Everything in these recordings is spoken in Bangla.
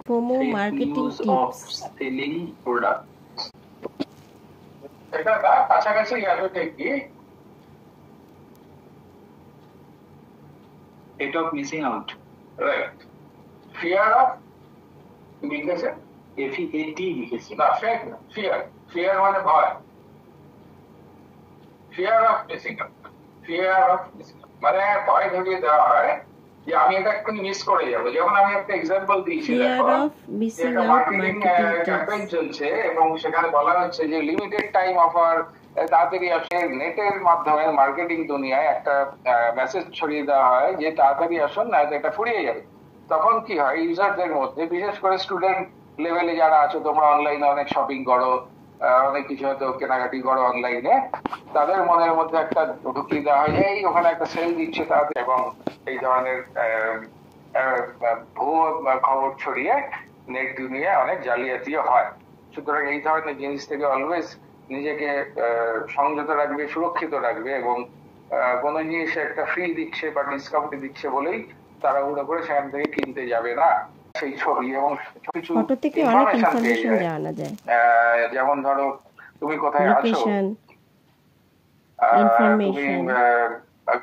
FOMO marketing tips. Selling products. এটা না কাছাকাছি গেল ঠিকই। Fear of missing out. Right. Fear of লিখেছেন FEAT লিখেছি না fear মানে ভয় fear of missing out মানে ভয় ধরিয়ে দেওয়া হয় যে আমি এটা একটু মিস করে যাবো। যেমন আমি একটা এক্সাম্পল দিয়েছি, মার্কেটিং ক্যাম্পেইন চলছে এবং সেখানে বলা হচ্ছে যে লিমিটেড টাইম অফার, তাড়াতাড়ি আসে। নেটের মাধ্যমে মার্কেটিং দুনিয়ায় একটা মেসেজ ছড়িয়ে দেওয়া হয় যে তাড়াতাড়ি আসুন না এটা ফুরিয়ে যাবে। তখন কি হয়, ইউজারদের মধ্যে, বিশেষ করে স্টুডেন্ট লেভেলে যারা আছো, তোমরা অনলাইনে অনেক শপিং করো, অনেক কিছু হয়তো কেনাকাটি করো অনলাইনে, তাদের মনের মধ্যে একটা ঢুকিয়ে দেওয়া হয় এই ওখানে একটা সেল দিচ্ছে তাদের, এবং এই ধরনের ভুয়ো খবর ছড়িয়ে নেট দুনিয়ায় অনেক জালিয়াতিও হয়। সুতরাং এই ধরনের জিনিস থেকে অলওয়েজ নিজেকে সংযত রাখবে, সুরক্ষিত রাখবে, এবং কোনো জিনিস একটা ফ্রি দিচ্ছে বা ডিসকাউন্ট দিচ্ছে বলেই তাড়াহুড়ো করে সেখান থেকে কিনতে যাবে না। সেই ছবি এবং কিছু ইনফরমেশন জানা যায়, যেমন ধরো তুমি কোথায় আছো, তুমি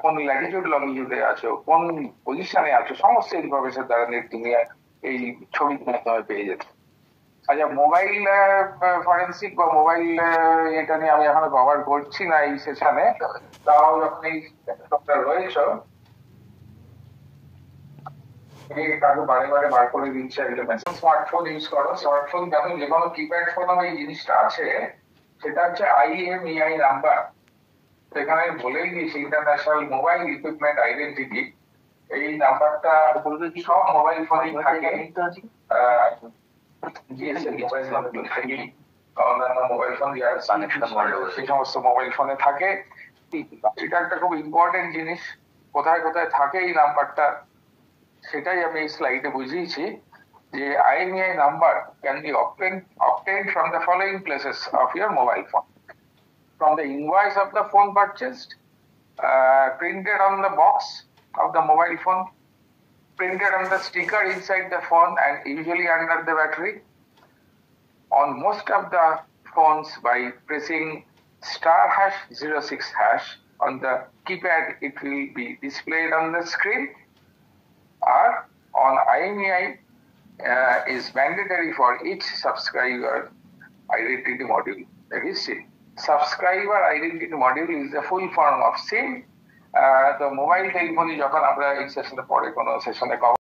কোন ল্যাটিটিউডে আছো, কোন পজিশনে আছো, সমস্ত ইনফরমেশন দ্বারা নেট দুনিয়ায় এই ছবির মাধ্যমে পেয়ে যেত। আচ্ছা, মোবাইল ফরেন্সিক বা মোবাইল এটা নিয়ে আমি এখনো কভার করছি না এই সেশনে, তাও যখন এই তোমরা রয়েছো কাকু বারে বারে বার করে দিচ্ছে। স্মার্টফোন ইউজ করো, স্মার্টফোন যখন যে কোনো কিপ্যাড ফোন এই জিনিসটা আছে, সেটা হচ্ছে IMEI নাম্বার। সেখানে বলেই দিয়েছি ইন্টারন্যাশনাল মোবাইল ইকুইপমেন্ট আইডেন্টিটি। এই নাম্বারটা সব মোবাইল ফোনেই থাকে, অন্যান্য মোবাইল ফোন সেই সমস্ত মোবাইল ফোনে থাকে। এটা একটা খুব ইম্পর্টেন্ট জিনিস। কোথায় কোথায় থাকে এই নাম্বারটা সেটাই আমি এই স্লাইডে বুঝিয়েছি যে IMEI number can be obtained from the following places of your mobile phone: from the invoice of the phone purchased, printed on the box of the mobile phone, printed on the sticker inside the phone and usually under the battery. On most of the phones, by pressing *#06# on the keypad, it will be displayed on the screen. Or on IMEI is mandatory for each subscriber identity module. That is SIM. Subscriber identity module is the full form of SIM. The mobile telephone যখন আমরা এই সেশনে পরে কোনো সেশনে